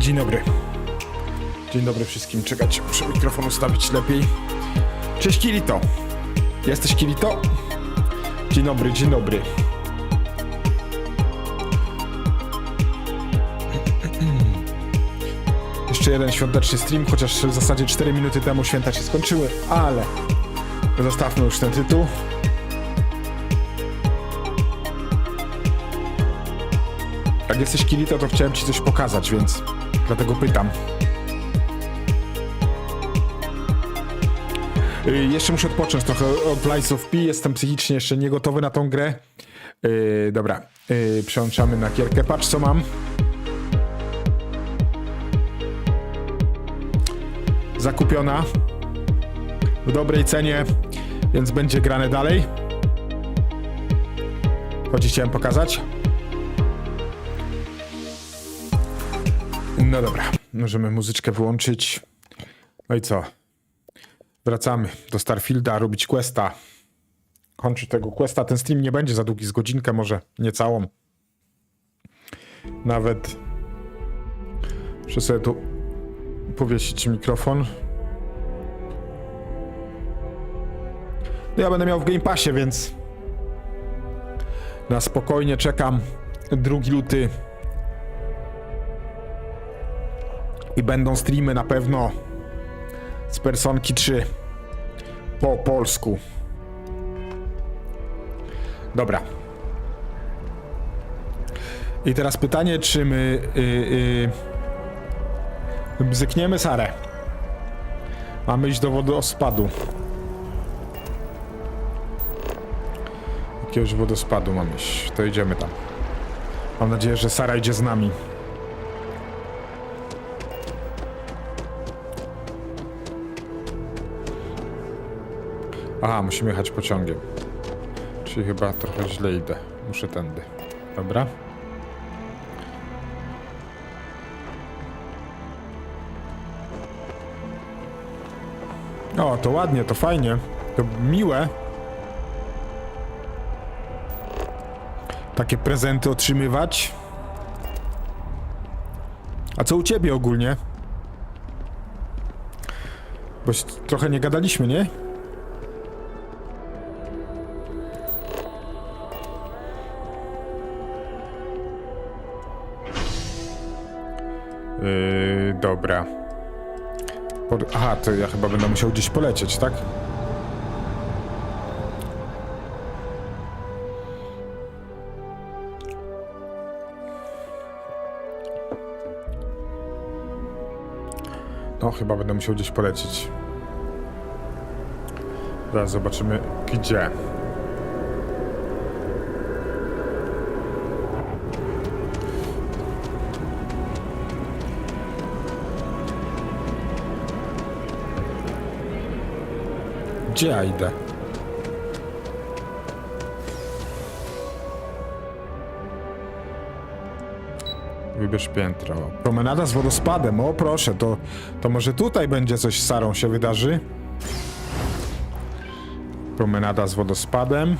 Dzień dobry. Dzień dobry wszystkim. Czekajcie, muszę mikrofon ustawić lepiej. Cześć Kirito. Jesteś Kirito? Dzień dobry, dzień dobry. Jeszcze jeden świąteczny stream, chociaż w zasadzie 4 minuty temu święta się skończyły, ale zostawmy już ten tytuł. Jak jesteś Kirito, to chciałem ci coś pokazać, więc dlatego pytam. Jeszcze muszę odpocząć trochę od Lies of P. Jestem psychicznie jeszcze nie gotowy na tą grę. Dobra, przełączamy na gierkę. Patrz co mam. Zakupiona. W dobrej cenie, więc będzie grane dalej. To ci chciałem pokazać. No dobra, możemy muzyczkę wyłączyć. No i co? Wracamy do Starfielda, robić questa. Kończyć tego questa. Ten stream nie będzie za długi, z godzinkę, może nie całą. Nawet muszę sobie tu powiesić mikrofon. No ja będę miał w Game Passie, więc na spokojnie czekam. 2 luty. I będą streamy na pewno z Personki 3 po polsku. Dobra. I teraz pytanie, czy my bzykniemy Sarę. Mamy iść do wodospadu. Jakiegoś wodospadu mamy iść. To idziemy tam. Mam nadzieję, że Sara idzie z nami. Aha, musimy jechać pociągiem. Czyli chyba trochę źle idę. Muszę tędy. Dobra. O, to ładnie, to fajnie. To miłe. Takie prezenty otrzymywać. A co u ciebie ogólnie? Bo trochę nie gadaliśmy, nie? Dobra. Aha, to ja chyba będę musiał gdzieś polecieć, tak? No, chyba będę musiał gdzieś polecieć. Zaraz zobaczymy, gdzie. Gdzie ja idę? Wybierz piętro. Promenada z wodospadem. O proszę, to może tutaj będzie coś z Sarą się wydarzy. Promenada z wodospadem.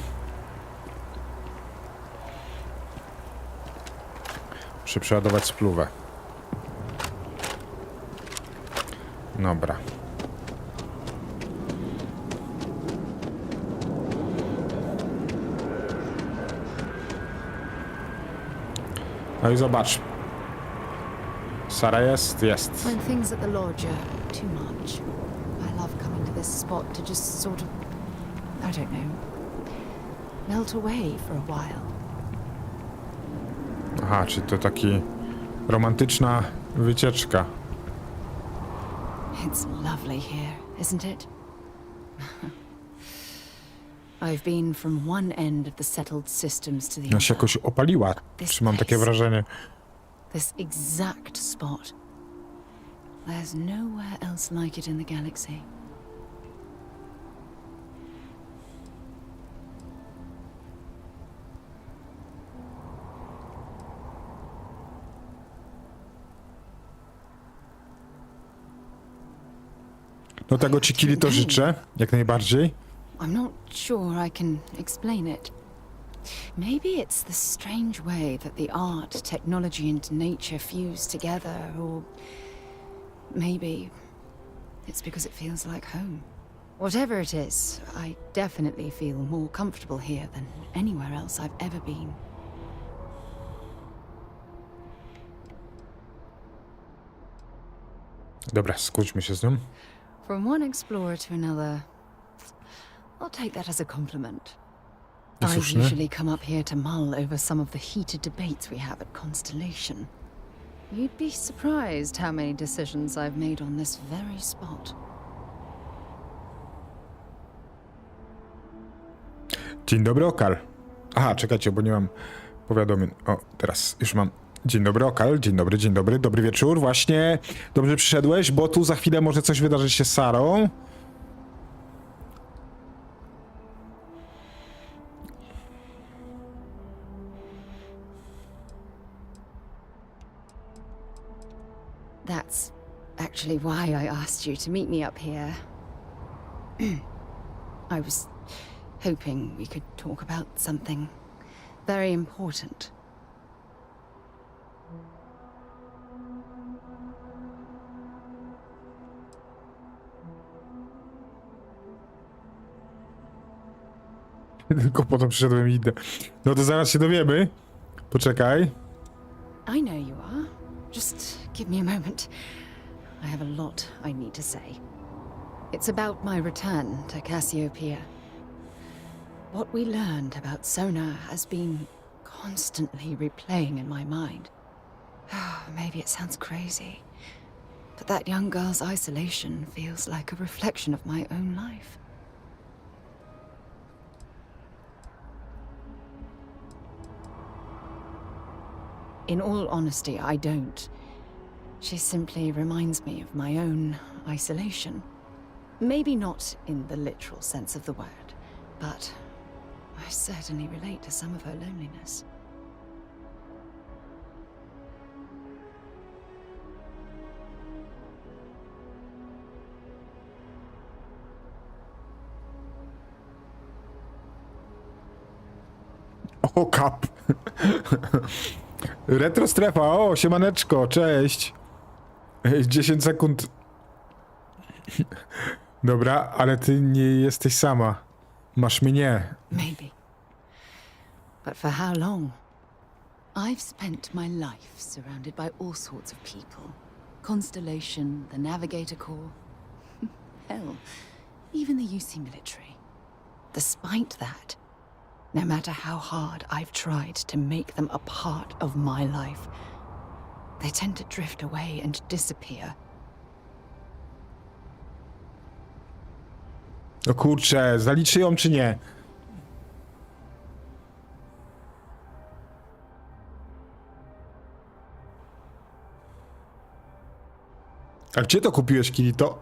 Muszę przeładować spluwę. Dobra. No i zobacz. Sara jest? Jest. When things at the lodge are too much, I love coming to this spot to just sort of, I don't know, melt away for a while. Aha, czyli to taki romantyczna wycieczka. It's lovely here, isn't it? I've been from one end of the settled systems to the No się other. jakoś opaliła. Czy mam takie wrażenie? This exact spot. There's nowhere else like it in the galaxy. No tego ci Kirito życzę, jak najbardziej. I'm not sure I can explain it. Maybe it's the strange way that the art, technology, and nature fuse together, or maybe it's because it feels like home. Whatever it is, I definitely feel more comfortable here than anywhere else I've ever been. Dobra, skłóćmy się z nią. From one explorer to another, I'll take that as a compliment. I Słuszne. usually come up here to mull over some of the heated debates we have at Constellation. You'd be surprised how many decisions I've made on this very spot. Dzień dobry, Okal. Aha, czekajcie, bo nie mam powiadomień. O, teraz już mam. Dzień dobry, Okal. Dzień dobry, dzień dobry. Dobry wieczór. Właśnie dobrze przyszedłeś, bo tu za chwilę może coś wydarzyć się z Sarą. That's actually why I asked you to meet me up here. I was hoping we could talk about something very important. Tylko po to przyszedłem i idę. No to zaraz się dowiemy. Poczekaj. I know you are. Just give me a moment. I have a lot I need to say. It's about my return to Cassiopeia. What we learned about Sona has been constantly replaying in my mind. Maybe it sounds crazy, but that young girl's isolation feels like a reflection of my own life. In all honesty, I don't. She simply reminds me of my own isolation. Maybe not in the literal sense of the word, but I certainly relate to some of her loneliness. O, kap. Retro strefa, o, siemaneczko, cześć. 10 sekund. Dobra, ale ty nie jesteś sama. Masz mnie. Maybe. But for how long? I've spent my life surrounded by all sorts of people. Constellation, the Navigator Corps. Hell, even the UC military. Despite that, no matter how hard I've tried to make them a part of my life, they tend to drift away and disappear. No kurczę, zaliczy ją czy nie? A gdzie to kupiłeś, Kirito?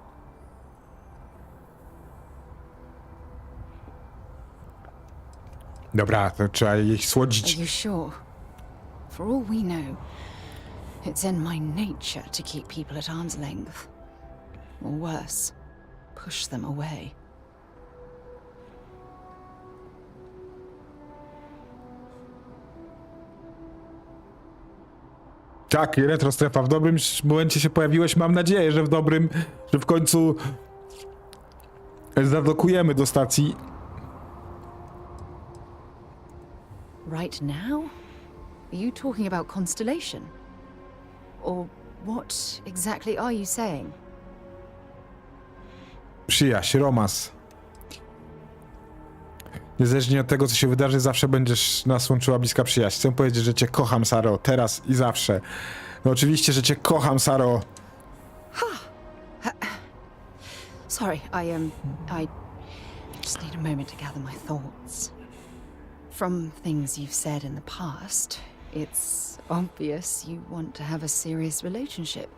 Dobra, to trzeba jej Are słodzić. you sure? For all we know, it's in my nature to keep people at arm's length. Or worse, push them away. Tak, retro strefa. W dobrym momencie się pojawiłeś. Mam nadzieję, że w dobrym, że w końcu zadokujemy do stacji. Right now? Are you talking about Constellation? Or what exactly are you saying? Przyjaźń, romans. Niezależnie od tego, co się wydarzy, zawsze będziesz nas łączyła bliska przyjaźń. Chcę powiedzieć, że cię kocham, Saro, teraz i zawsze. No oczywiście, że cię kocham, Saro. Sorry, I just need a moment to gather my thoughts. From things you've said in the past, it's obvious you want to have a serious relationship.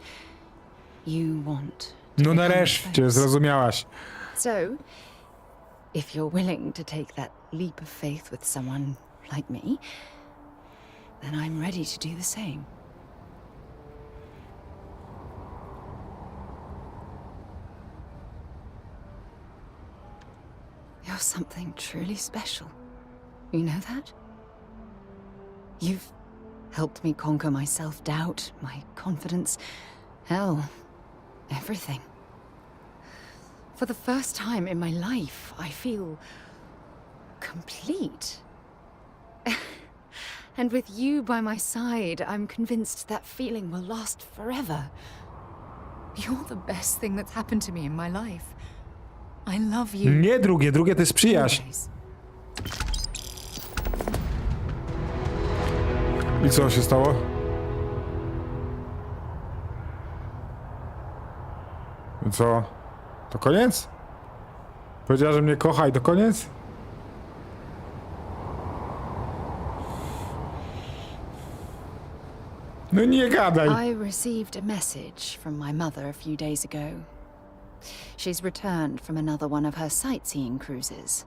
You want to No become nareszcie, close. zrozumiałaś. So, if you're willing to take that leap of faith with someone like me, then I'm ready to do the same. You're something truly special. You know that? You've helped me conquer my self-doubt, my confidence, hell, everything. For the first time in my life, I feel complete. And with you by my side, I'm convinced that feeling will last forever. You're the best thing that's happened to me in my life. I love you. Nie drugie to jest przyjaźń. Always. I co się stało? I co? To koniec? Powiedziała, że mnie kocha i to koniec? No nie gadaj. I received a message from my mother a few days ago. She's returned from another one of her sightseeing cruises.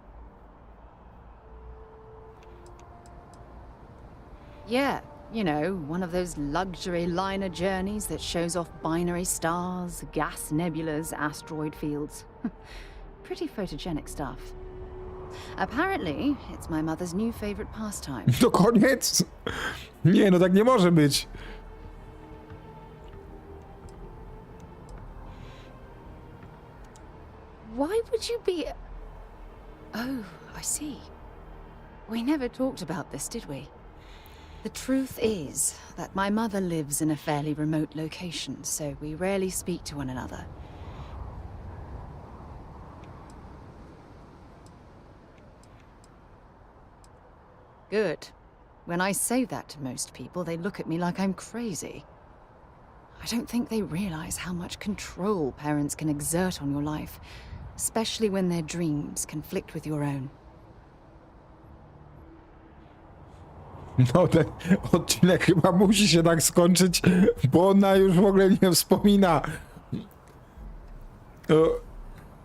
Yeah, you know, one of those luxury liner journeys that shows off binary stars, gas nebulas, asteroid fields. Pretty photogenic stuff. Apparently, it's my mother's new favorite pastime. To koniec? Nie, no tak nie może być. Why would you be... Oh, I see. We never talked about this, did we? The truth is that my mother lives in a fairly remote location, so we rarely speak to one another. Good. When I say that to most people, they look at me like I'm crazy. I don't think they realize how much control parents can exert on your life, especially when their dreams conflict with your own. No ten odcinek chyba musi się tak skończyć, bo ona już w ogóle nie wspomina o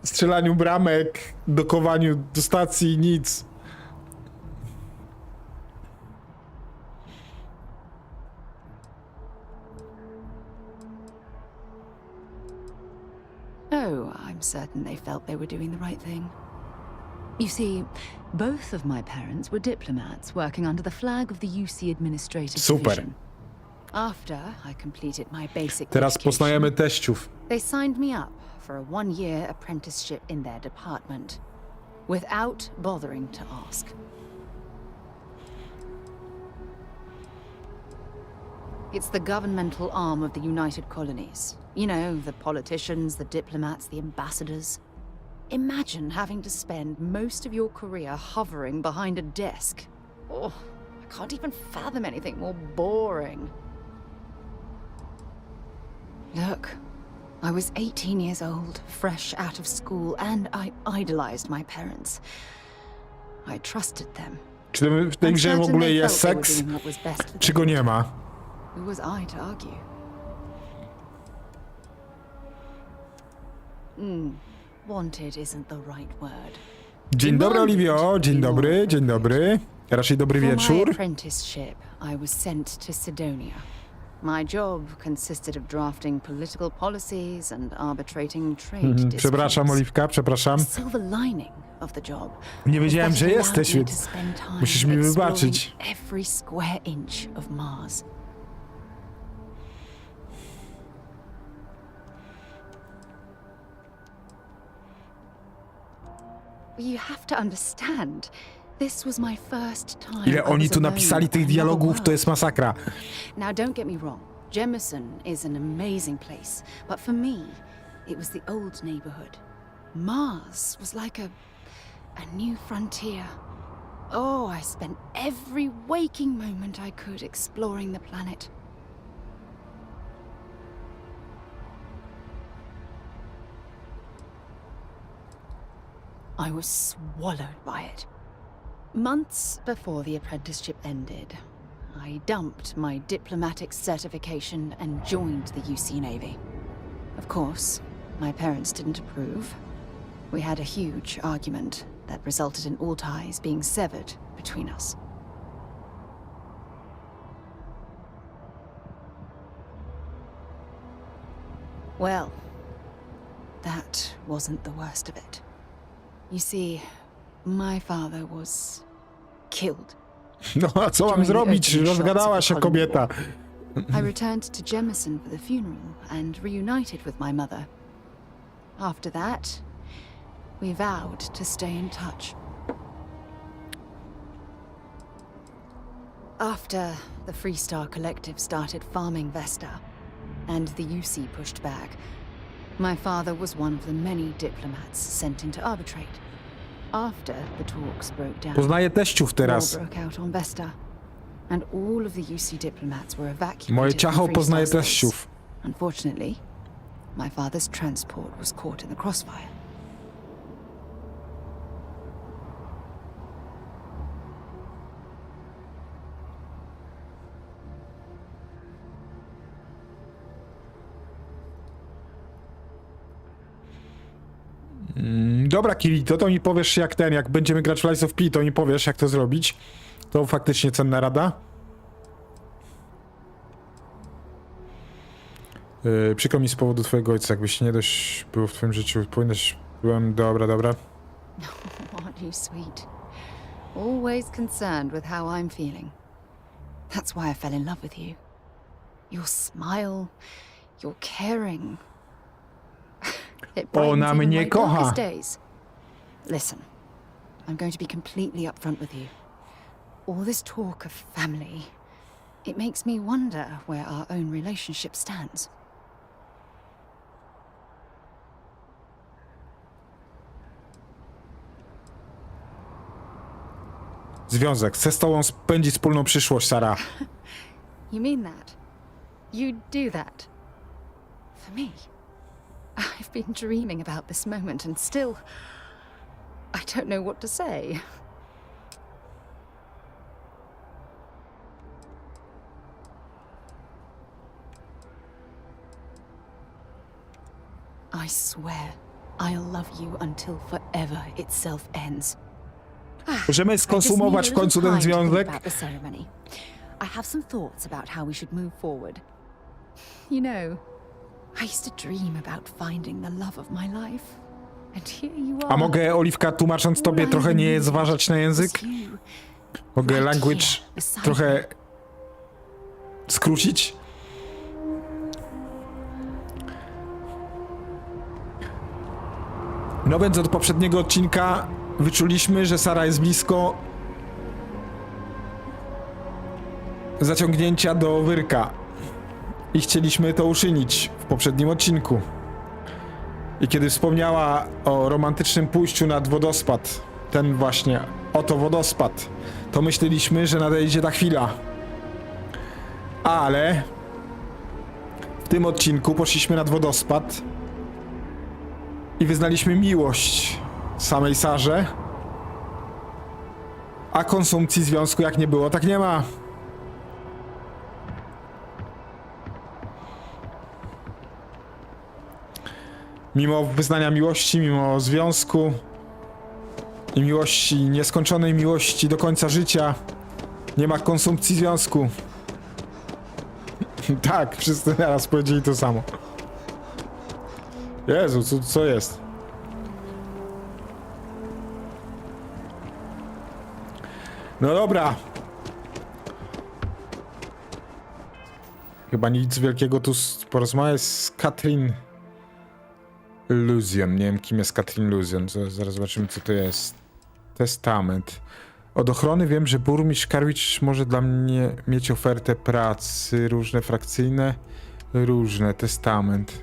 strzelaniu bramek, dokowaniu do stacji, nic. Oh, I'm certain they felt they were doing the right thing. You see, both of my parents were diplomats working under the flag of the UC Administrative Super. Division. After I completed my basic Teraz education, poznajemy teściów. they signed me up for a one-year apprenticeship in their department, without bothering to ask. It's the governmental arm of the United Colonies. You know, the politicians, the diplomats, the ambassadors. Imagine having to spend most of your career hovering behind a desk. Oh, I can't even fathom anything more boring. Look, I was 18 years old, fresh out of school, and I idolized my parents. I trusted them. Czy w tej I'm grze w certain ogóle they jest felt they were seks? doing what was best for Czy them. go nie ma? Who was I to argue? Wanted isn't the right word. Dzień dobry, Oliwio. Dzień Demanded. dobry, dzień dobry. Raczej dobry For my wieczór. apprenticeship, I was sent to Sidonia. My job consisted of drafting political policies and arbitrating trade disputes. Przepraszam, Oliwka, przepraszam. The silver lining of the job Nie was wiedziałem, that że it allowed jesteś, me więc to spend time musisz mi exploring wybaczyć. every square inch of Mars. You have to understand. This was my first time. Ile I oni was tu alone napisali tych in another dialogów, to world. jest masakra. Now, don't get me wrong. Jemison is an amazing place, but for me, it was the old neighborhood. Mars was like a new frontier. Oh, I spent every waking moment I could exploring the planet. I was swallowed by it. Months before the apprenticeship ended, I dumped my diplomatic certification and joined the UC Navy. Of course, my parents didn't approve. We had a huge argument that resulted in all ties being severed between us. Well, that wasn't the worst of it. You see, my father was killed. No a co mam zrobić? Rozgadała się kobieta. I returned to Jemison for the funeral and reunited with my mother. After that, we vowed to stay in touch. After the Freestar Collective started farming Vesta, and the UC pushed back, my father was one of the many diplomats sent in to arbitrate. After the talks broke down, Poznaję teściów war teraz. broke out on Vesta, and all of the UC diplomats were evacuated Moje from ciacho poznaje Freestar space. teściów. Unfortunately, my father's transport was caught in the crossfire. Dobra, Kiri, to mi powiesz jak będziemy grać w Lies of P, to mi powiesz jak to zrobić. To faktycznie cenna rada. Przykro mi z powodu twojego ojca, jakbyś nie dość było w twoim życiu, byłem, dobra. Aren't you sweet? Always concerned with how I'm feeling. That's why I fell in love with you. Your smile, your caring. It brightens Ona even mnie my kocha. darkest days. Listen, I'm going to be completely upfront with you. All this talk of family, it makes me wonder where our own relationship stands. Związek. Chcę z tobą spędzić wspólną przyszłość, Sara. You mean that? You do that? For me? I've been dreaming about this moment and still... I don't know what to say. I swear, I'll love you until forever itself ends. Możemy skonsumować w końcu ten związek? I have some thoughts about how we should move forward. You know, I used to dream about finding the love of my life. And here you are. A mogę, Oliwka, tłumacząc tobie, trochę nie zważać na język? Mogę language trochę skrócić? No więc od poprzedniego odcinka wyczuliśmy, że Sara jest blisko zaciągnięcia do wyrka. I chcieliśmy to uczynić w poprzednim odcinku. I kiedy wspomniała o romantycznym pójściu nad wodospad, ten właśnie, oto wodospad, to myśleliśmy, że nadejdzie ta chwila. Ale w tym odcinku poszliśmy nad wodospad i wyznaliśmy miłość samej Sarze, a konsumpcji związku jak nie było, tak nie ma. Mimo wyznania miłości, mimo związku i miłości, nieskończonej miłości do końca życia, nie ma konsumpcji związku. Tak, wszyscy naraz powiedzieli to samo. Jezu, co jest? No dobra. Chyba nic wielkiego tu porozmawiać z Katrin Luzion. Nie wiem, kim jest Katrin Luzion. Zaraz zobaczymy, co to jest. Testament. Od ochrony wiem, że burmistrz Karwicz może dla mnie mieć ofertę pracy. Różne frakcyjne. Różne. Testament.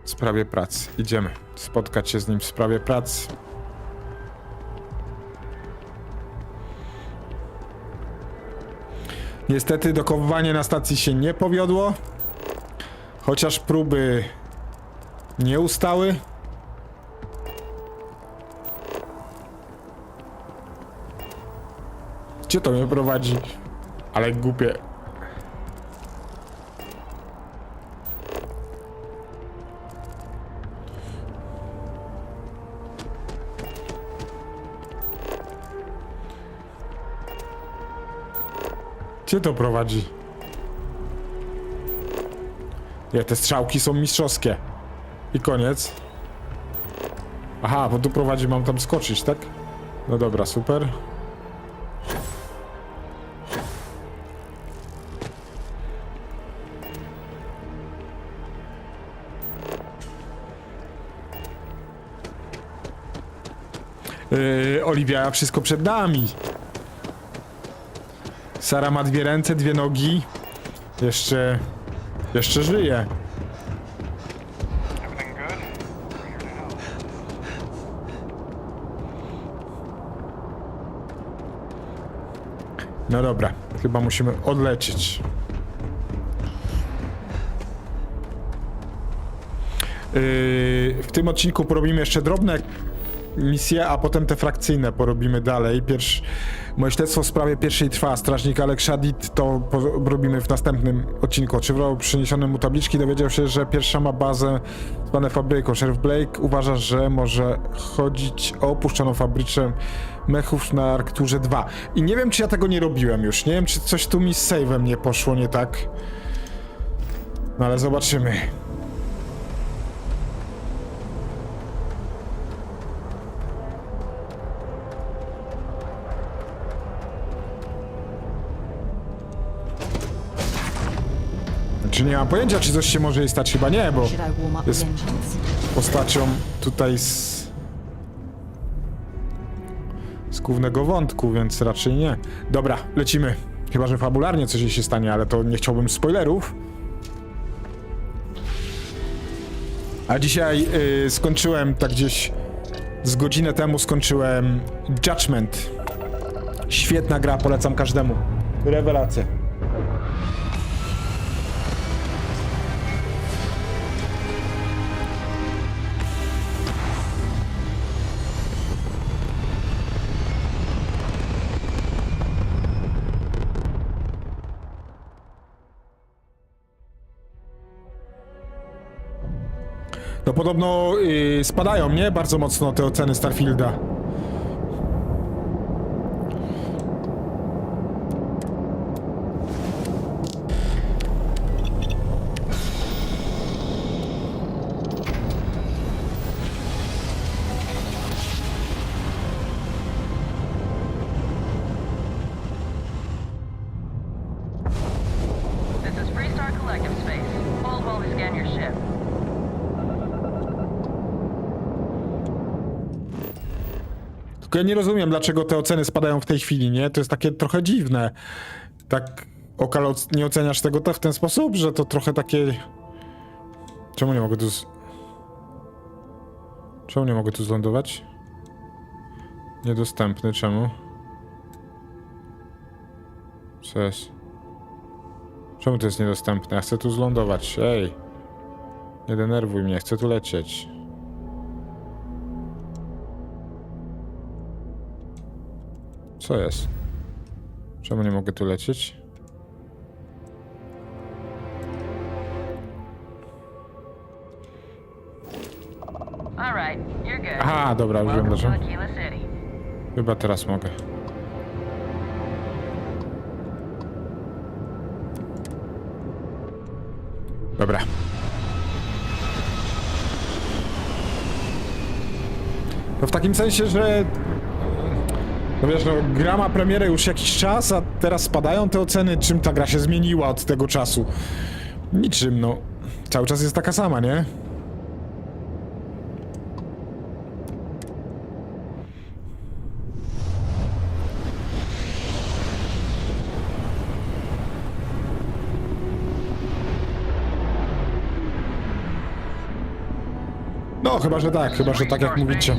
W sprawie pracy. Idziemy spotkać się z nim w sprawie pracy. Niestety dokowywanie na stacji się nie powiodło. Chociaż próby nie ustały. Gdzie to mnie prowadzi? Ale głupie. Gdzie to prowadzi? Nie, te strzałki są mistrzowskie. I koniec. Aha, bo tu prowadzi, mam tam skoczyć, tak? No dobra, super. Oliwia, wszystko przed nami. Sara ma 2 ręce, 2 nogi. Jeszcze żyje. Everything good? We're here to help. No dobra, chyba musimy odlecieć. W tym odcinku porobimy jeszcze drobne misje, a potem te frakcyjne porobimy dalej. Moje śledztwo w sprawie pierwszej trwa. Strażnik Alex Shadid to robimy w następnym odcinku. Otrzymał przyniesione mu tabliczki, dowiedział się, że pierwsza ma bazę zwane fabryką. Sheriff Blake uważa, że może chodzić o opuszczoną fabrykę mechów na Arcturze 2. I nie wiem, czy ja tego nie robiłem już. Nie wiem, czy coś tu mi z save'em nie poszło nie tak. No ale zobaczymy. Czy nie mam pojęcia, czy coś się może jej stać? Chyba nie, bo Should I warm up jest the engines? postacią tutaj z głównego wątku, więc raczej nie. Dobra, lecimy. Chyba że fabularnie coś jej się stanie, ale to nie chciałbym spoilerów. A dzisiaj skończyłem, tak gdzieś z godzinę temu skończyłem Judgment. Świetna gra, polecam każdemu. Rewelacja. No podobno spadają, nie? Bardzo mocno te oceny Starfielda. This is Freestar Collective Space. Hold while we scan your ship. Tylko ja nie rozumiem, dlaczego te oceny spadają w tej chwili, nie? To jest takie trochę dziwne. Tak, Okal, nie oceniasz tego w ten sposób, że to trochę takie... Czemu nie mogę tu Czemu nie mogę tu zlądować? Niedostępny, czemu? Co jest? Czemu to jest niedostępne? Ja chcę tu zlądować, ej! Nie denerwuj mnie, chcę tu lecieć. Co jest? Czemu nie mogę tu lecieć? All right, you're good. Aha, dobra, już wiem Welcome to dlaczego. Aquila City. Chyba teraz mogę. Dobra. No w takim sensie, że... No wiesz, no gra ma premierę już jakiś czas, a teraz spadają te oceny. Czym ta gra się zmieniła od tego czasu? Niczym, no. Cały czas jest taka sama, nie? No, chyba, że tak jak mówicie.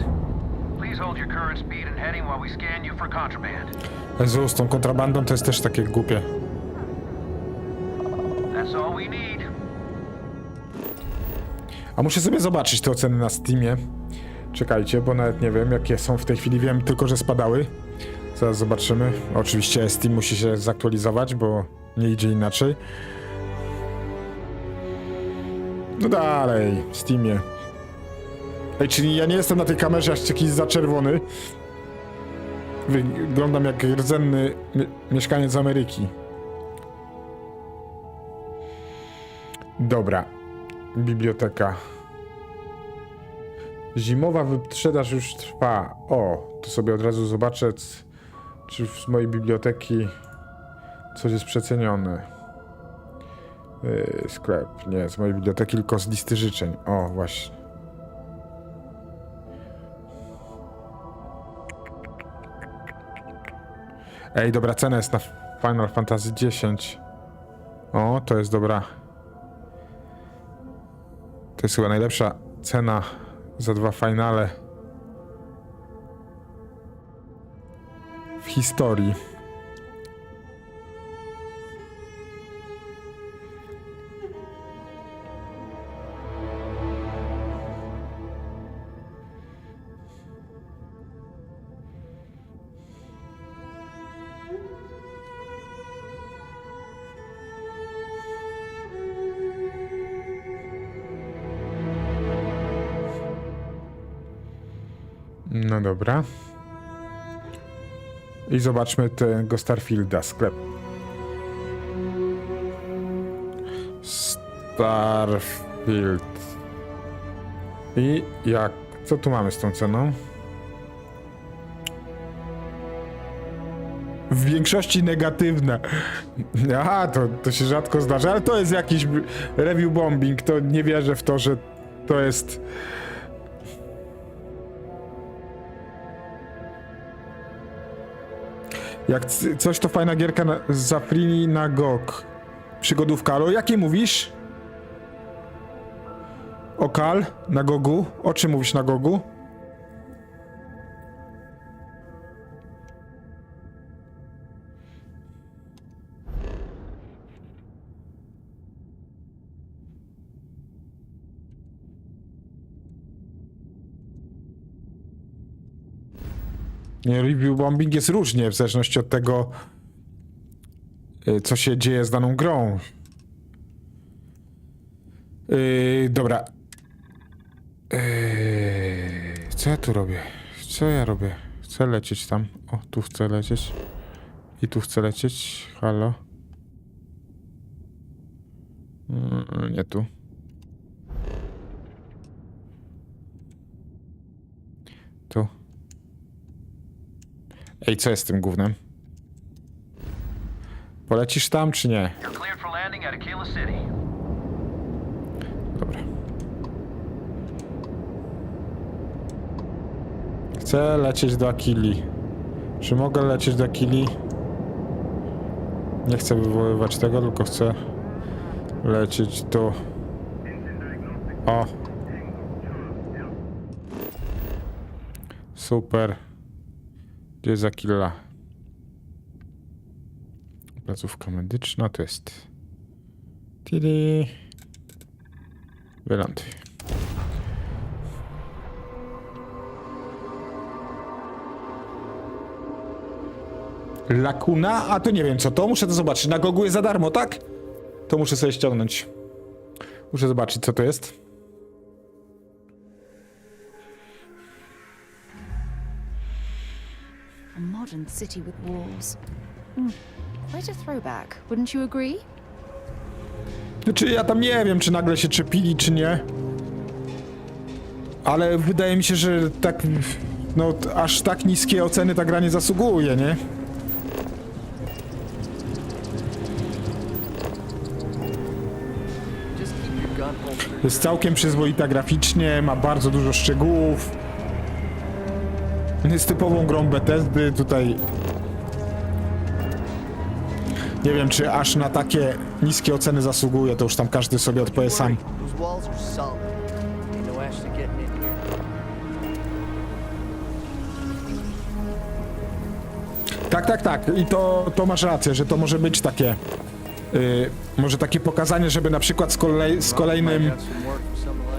Please hold your current speed and heading while we scan you for contraband. Jezu, z tą kontrabandą to jest też takie głupie. That's all we need. A muszę sobie zobaczyć te oceny na Steamie. Czekajcie, bo nawet nie wiem, jakie są w tej chwili. Wiem tylko, że spadały. Zaraz zobaczymy. Oczywiście Steam musi się zaktualizować, bo nie idzie inaczej. No dalej, w Steamie. Ej, czyli ja nie jestem na tej kamerze aż jakiś za czerwony. Wyglądam jak rdzenny mieszkaniec Ameryki. Dobra. Biblioteka. Zimowa wyprzedaż już trwa. O, to sobie od razu zobaczę, czy z mojej biblioteki coś jest przecenione. Sklep. Nie, z mojej biblioteki, tylko z listy życzeń. O, właśnie. Ej, dobra cena jest na Final Fantasy X. O, to jest dobra. To jest chyba najlepsza cena za 2 finale w historii. No dobra. I zobaczmy tego Starfielda, sklep. Starfield. I jak? Co tu mamy z tą ceną? W większości negatywne. Aha, to się rzadko zdarza, ale to jest jakiś review bombing. To nie wierzę w to, że to jest... Jak coś, to fajna gierka za free na GOG. Przygodówka. Ale o jakiej mówisz? O Kal? Na GOGu? O czym mówisz na GOGu? Nie, review bombing jest różnie, w zależności od tego, co się dzieje z daną grą. Dobra. Co ja tu robię? Co ja robię? Chcę lecieć tam. O, tu chcę lecieć. I tu chcę lecieć. Halo? Nie tu. Tu. Ej, co jest z tym gównem? Polecisz tam, czy nie? You're cleared for landing at Aquila City. Dobra. Chcę lecieć do Aquili. Czy mogę lecieć do Aquili? Nie chcę wywoływać tego, tylko chcę lecieć do... O! Super. Gdzie jest Aquila? Placówka medyczna to jest... Tiri. Wyląduj. Lakuna? A to nie wiem co to, muszę to zobaczyć. Na Gogu jest za darmo, tak? To muszę sobie ściągnąć. Muszę zobaczyć co to jest. A modern city with walls. Quite a throwback, wouldn't you agree? Znaczy ja tam nie wiem, czy nagle się czepili, czy nie. Ale wydaje mi się, że tak... No, aż tak niskie oceny ta gra nie zasługuje, nie? Jest całkiem przyzwoita graficznie, ma bardzo dużo szczegółów. Jest typową grą Bethesdy, tutaj... Nie wiem, czy aż na takie niskie oceny zasługuje, to już tam każdy sobie odpowie sam. Tak. I to masz rację, że to może być takie... może takie pokazanie, żeby na przykład z kolejnym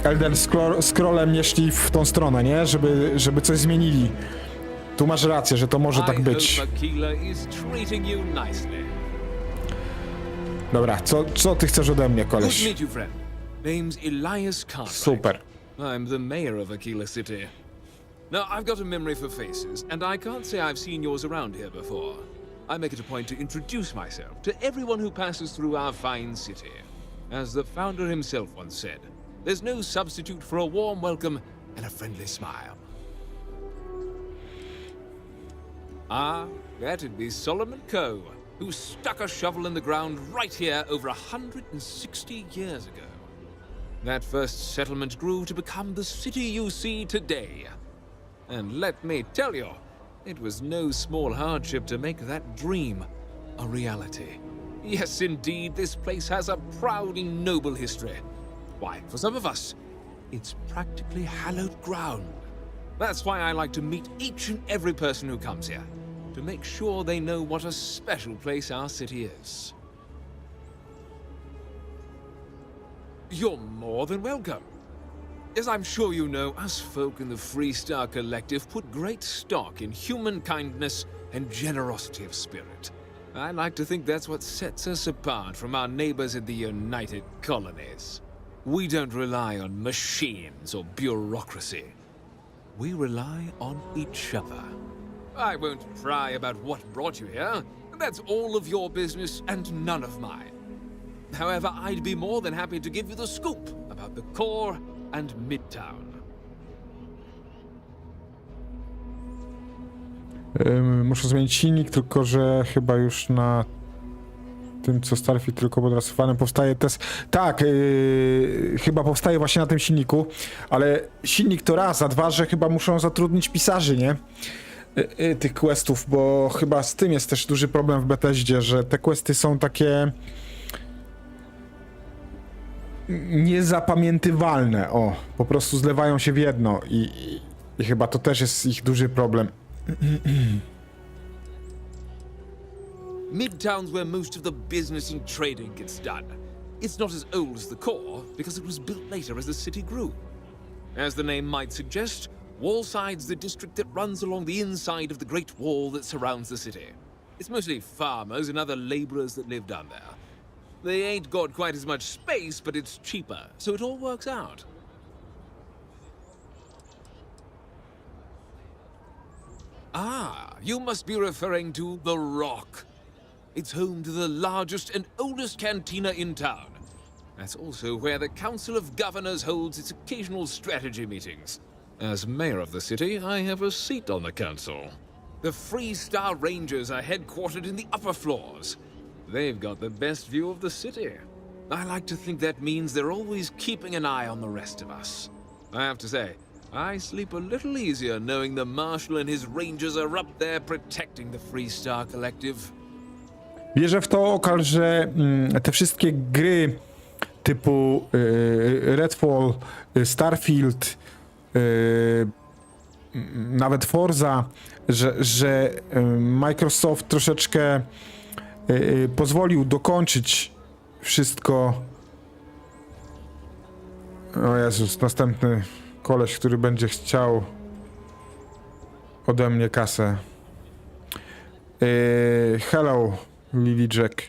Elder Scrollem nie szli w tą stronę, nie? Żeby coś zmienili. Tu masz rację, że to może tak być. Dobra, co ty chcesz ode mnie, koleś? Super. I'm the mayor of Aquila City. Now, I've got a memory for faces, and I can't say I've seen yours around here before. I make it a point to introduce myself to everyone who passes through our fine city. As the founder himself once said, there's no substitute for a warm welcome and a friendly smile. Ah, that'd be Solomon Coe, who stuck a shovel in the ground right here over 160 years ago. That first settlement grew to become the city you see today. And let me tell you, It was no small hardship to make that dream a reality. Yes, indeed, this place has a proud and noble history. Why, for some of us, it's practically hallowed ground. That's why I like to meet each and every person who comes here, to make sure they know what a special place our city is. You're more than welcome. As I'm sure you know, us folk in the Free Star Collective put great stock in human kindness and generosity of spirit. I like to think that's what sets us apart from our neighbors in the United Colonies. We don't rely on machines or bureaucracy. We rely on each other. I won't pry about what brought you here. That's all of your business and none of mine. However, I'd be more than happy to give you the scoop about the core and Midtown. Muszę zmienić silnik, tylko że chyba już na tym, co Starfield tylko podrasowanym powstaje test. Tak, chyba powstaje właśnie na tym silniku, ale silnik to raz, a dwa, że chyba muszą zatrudnić pisarzy, nie? Tych questów, bo chyba z tym jest też duży problem w Bethesdzie, że te questy są takie niezapamiętywalne, o, po prostu zlewają się w jedno i chyba to też jest ich duży problem. Midtown's where most of the business and trading gets done. It's not as old as the core, because it was built later as the city grew. As the name might suggest, Wallside's the district that runs along the inside of the Great Wall that surrounds the city. It's mostly farmers and other laborers that live down there. They ain't got quite as much space, but it's cheaper, so it all works out. Ah, you must be referring to The Rock. It's home to the largest and oldest cantina in town. That's also where the Council of Governors holds its occasional strategy meetings. As mayor of the city, I have a seat on the council. The Free Star Rangers are headquartered in the upper floors. They've got the best view of the city. I like to think that means they're always keeping an eye on the rest of us. I have to say, I sleep a little easier knowing the Marshal and his Rangers are up there protecting the Free Star Collective. Wierzę w to, Okal, że te wszystkie gry typu Redfall, Starfield, nawet Forza, że Microsoft troszeczkę pozwolił dokończyć wszystko. O Jezus, następny koleś, który będzie chciał ode mnie kasę. Hello, Lily Jack.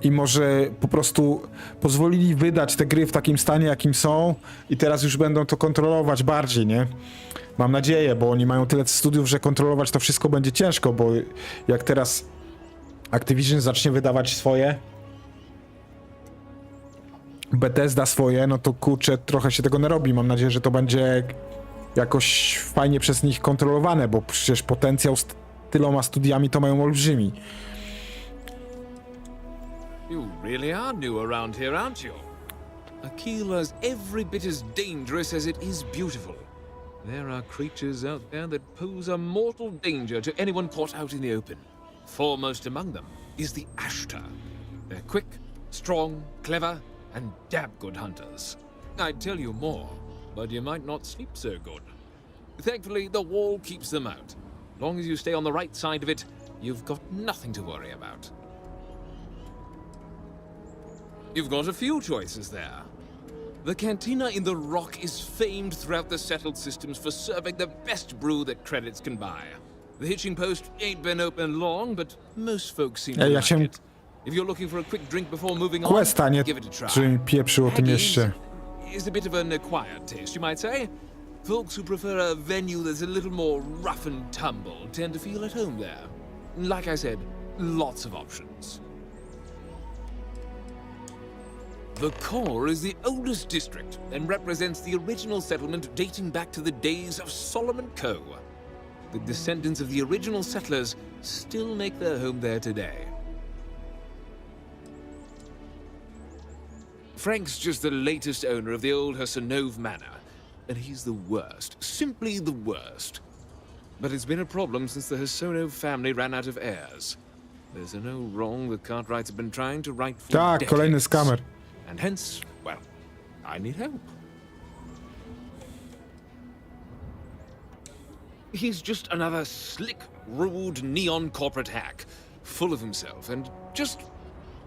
I może po prostu pozwolili wydać te gry w takim stanie, jakim są i teraz już będą to kontrolować bardziej, nie? Mam nadzieję, bo oni mają tyle studiów, że kontrolować to wszystko będzie ciężko, bo jak teraz Activision zacznie wydawać swoje, Bethesda swoje, no to kurczę, trochę się tego narobi. Mam nadzieję, że to będzie jakoś fajnie przez nich kontrolowane, bo przecież potencjał z tyloma studiami to mają olbrzymi. You really are new around here, aren't you? Aquila's every bit as dangerous as it is beautiful. There are creatures out there that pose a mortal danger to anyone caught out in the open. Foremost among them is the Ashtar. They're quick, strong, clever, and damn good hunters. I'd tell you more, but you might not sleep so good. Thankfully, the wall keeps them out. Long as you stay on the right side of it, you've got nothing to worry about. You've got a few choices there. The cantina in the Rock is famed throughout the settled systems for serving the best brew that credits can buy. The hitching post ain't been open long, but most folks seem to like it. If you're looking for a quick drink before moving on, Questa, nie, give it a try. czy mi pieprzył o tym jeszcze. Is a bit of an acquired taste, you might say. Folks who prefer a venue that's a little more rough and tumble tend to feel at home there. Like I said, lots of options. The core is the oldest district and represents the original settlement dating back to the days of Solomon Coe. The descendants of the original settlers still make their home there today. Frank's just the latest owner of the old Hersenove Manor. and he's the worst. Simply the worst. But it's been a problem since the Hosono family ran out of heirs. There's no wrong the Cartwrights have been trying to right for Tak, kolejny decades. skamer. And hence, well, I need help. He's just another slick, rude, neon corporate hack, full of himself and just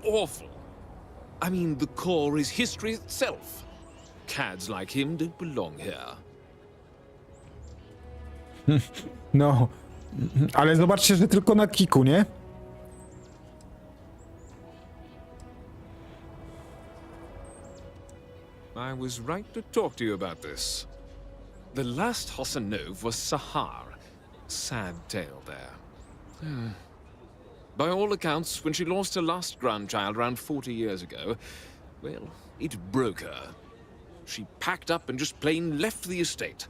awful. I mean, the core is history itself. Cads like him don't belong here. No, ale zobaczcie, że tylko na kiku, nie? I was right to talk to you about this. The last Hosanov was Sahar. Sad tale there. By all accounts, when she lost her last grandchild around 40 years ago, well, it broke her. She packed up and just plain left the estate.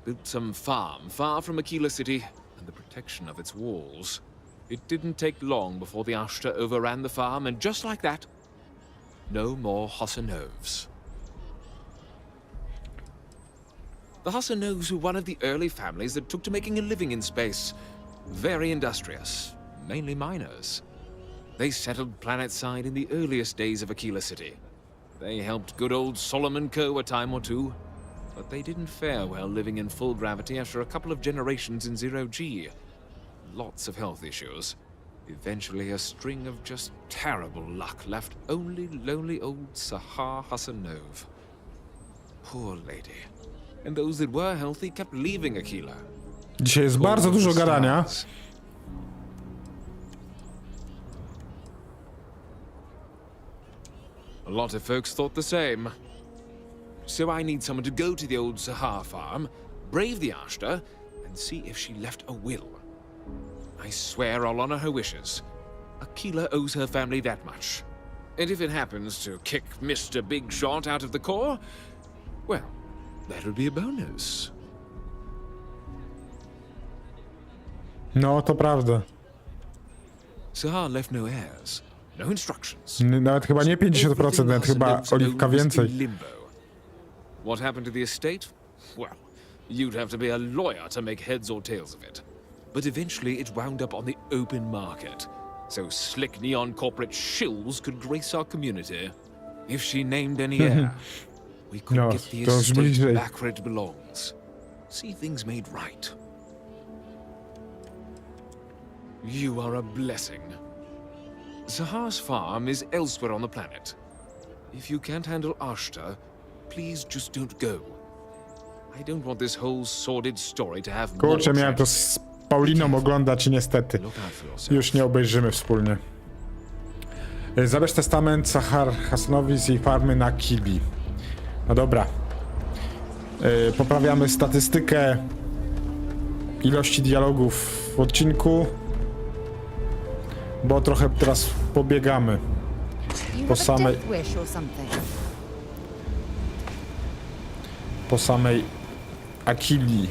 Built some farm far from Aquila City and the protection of its walls. It didn't take long before the Ashta overran the farm, and just like that, no more Hosanovs. The Hosanovs were one of the early families that took to making a living in space. Very industrious, mainly miners. They settled planetside in the earliest days of Aquila City. They helped good old Solomon Co. a time or two, but they didn't fare well living in full gravity after a couple of generations in zero-G. Lots of health issues. Eventually, a string of just terrible luck left only lonely old Sahar Hasanov. Poor lady. And those that were healthy kept leaving Aquila. Dzisiaj jest bardzo dużo gadania. A lot of folks thought the same. So I need someone to go to the old Sahar farm, brave the Ashta, and see if she left a will. I swear I'll honor her wishes. Aquila owes her family that much. And if it happens to kick Mr. Big Shot out of the core, well, that'll be a bonus. No, to prawda. Sahar left no heirs, no instructions. Nawet chyba nie 50%, nawet chyba Oliwka więcej. Limbo. What happened to the estate? Well, you'd have to be a lawyer to make heads or tails of it. But eventually it wound up on the open market, so slick neon corporate shills could grace our community. If she named any heir, we could No, get the to już estate bliżej. back where it belongs. See things made right. You are a blessing. Sahar's farm is elsewhere on the planet. If you can't handle Ashta, please just don't go. I don't want this whole sordid story to have more Kurczę, miałem to tragedy. z Pauliną oglądać i niestety Look out for yourself. już nie obejrzymy wspólnie. Zabierz testament Sahar Hasanowi z jej farmy na Kili. No dobra. Poprawiamy statystykę ilości dialogów w odcinku, bo trochę teraz pobiegamy po samej Akili.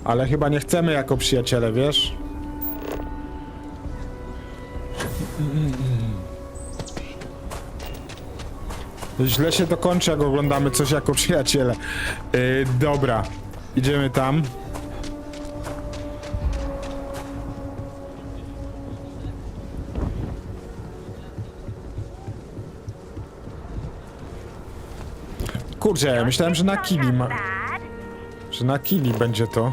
Ale chyba nie chcemy jako przyjaciele, wiesz? Źle się to kończy, jak oglądamy coś jako przyjaciele. Dobra, idziemy tam. Kurczę, myślałem, że na Kili ma... Że na Kili będzie to.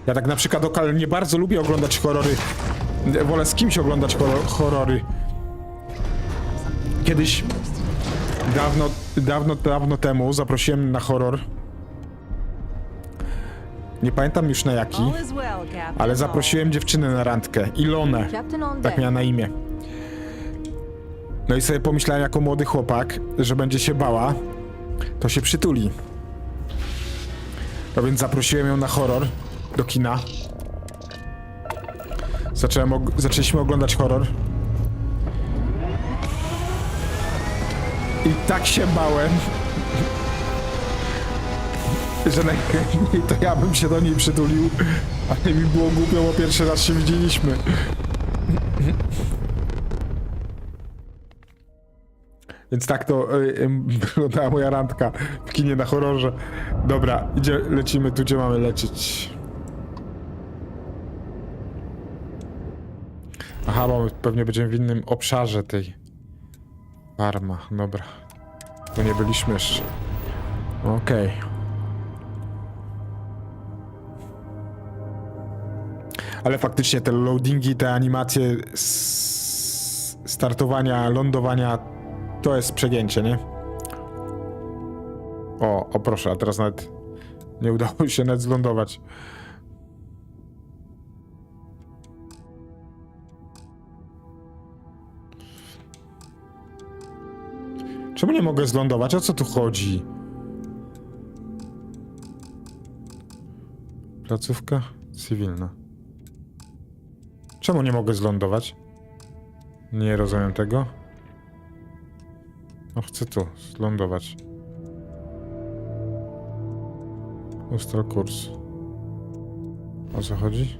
Ja tak na przykład nie bardzo lubię oglądać horrory. Wolę z kimś oglądać horrory. Kiedyś, dawno temu zaprosiłem na horror. Nie pamiętam już na jaki, ale zaprosiłem dziewczynę na randkę. Ilonę, tak miała na imię. No i sobie pomyślałem jako młody chłopak, że będzie się bała, to się przytuli. No więc zaprosiłem ją na horror do kina. Zaczęliśmy oglądać horror. I tak się bałem, że najchętniej to ja bym się do niej przytulił, ale mi było głupio, bo pierwszy raz się widzieliśmy. Więc tak to wyglądała moja randka w kinie na horrorze. Dobra, lecimy tu, gdzie mamy lecieć. Aha, bo pewnie będziemy w innym obszarze tej farma. Dobra. Tu nie byliśmy jeszcze. Okej. Ale faktycznie te loadingi, te animacje startowania, lądowania to jest przegięcie, nie? O proszę, a teraz nawet nie udało się nawet zlądować. Czemu nie mogę zlądować? O co tu chodzi? Placówka cywilna. Czemu nie mogę zlądować? Nie rozumiem tego. No chcę tu zlądować. Ustal kurs. O co chodzi?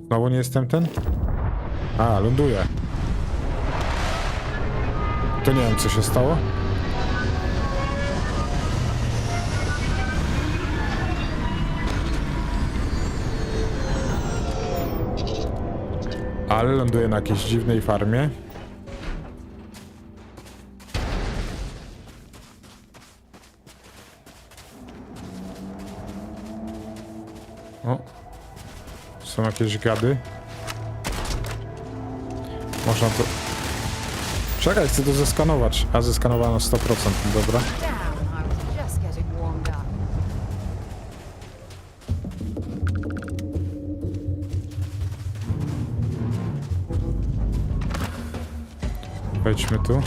Znowu nie jestem ten? A, ląduję. To nie wiem, co się stało. Ale ląduję na jakiejś dziwnej farmie. O. Są jakieś gady. Można to... Czekaj, chcę to zeskanować. A, zeskanowano 100%, dobra. Damn, I was just getting warmed up. Wejdźmy tu.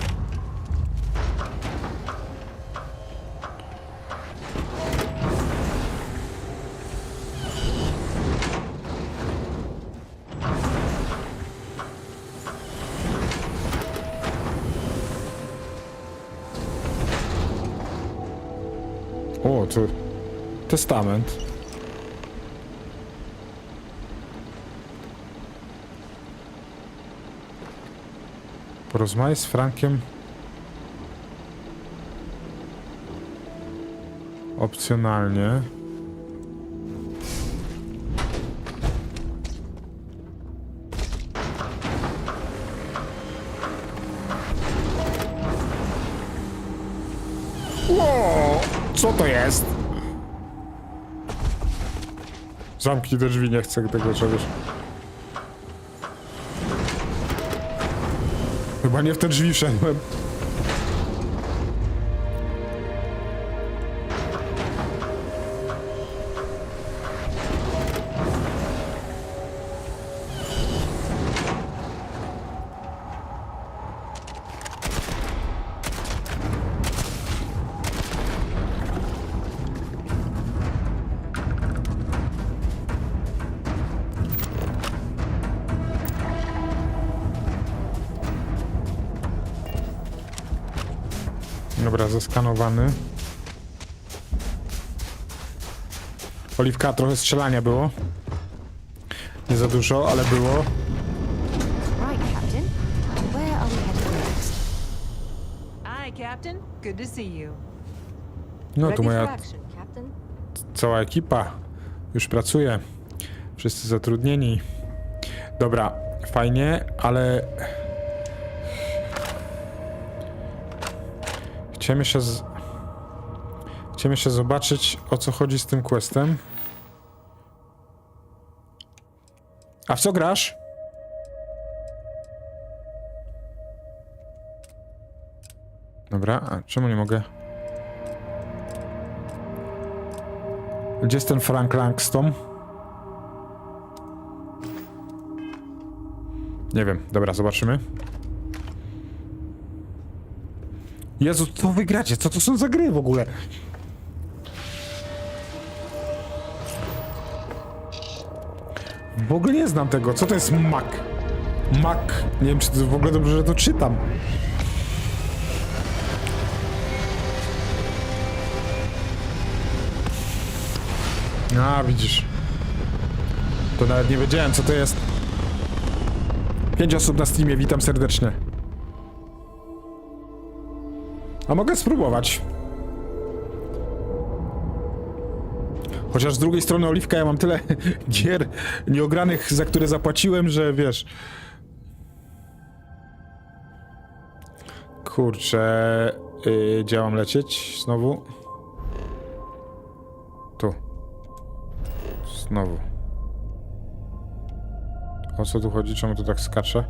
O, tu testament. Porozmawiaj z Frankiem. Opcjonalnie. Ło! Co to jest? Zamknij te drzwi, nie chcę tego czegoś. Chyba nie w te drzwi wszedłem. Dobra, zeskanowany. Oliwka, trochę strzelania było. Nie za dużo, ale było. Right, Captain. Where are we heading next? Hi, Captain. Good to see you. No Ready tu for moja action, Captain? cała ekipa już pracuje. Wszyscy zatrudnieni. Dobra, fajnie, ale... Chciałem jeszcze zobaczyć, o co chodzi z tym questem. A w co grasz? Dobra, a czemu nie mogę? Gdzie jest ten Frank Langston? Nie wiem, dobra, zobaczymy. Jezu, co wy gracie? Co to są za gry w ogóle? W ogóle nie znam tego. Co to jest mak? Mak. Nie wiem, czy to w ogóle dobrze, że to czytam. A, widzisz. To nawet nie wiedziałem, co to jest. 5 osób na streamie, witam serdecznie. A mogę spróbować. Chociaż z drugiej strony, Oliwka, ja mam tyle gier nieogranych, za które zapłaciłem, że wiesz... Kurczę... gdzie mam lecieć? Znowu? Tu. Znowu. O co tu chodzi? Czemu to tak skacze?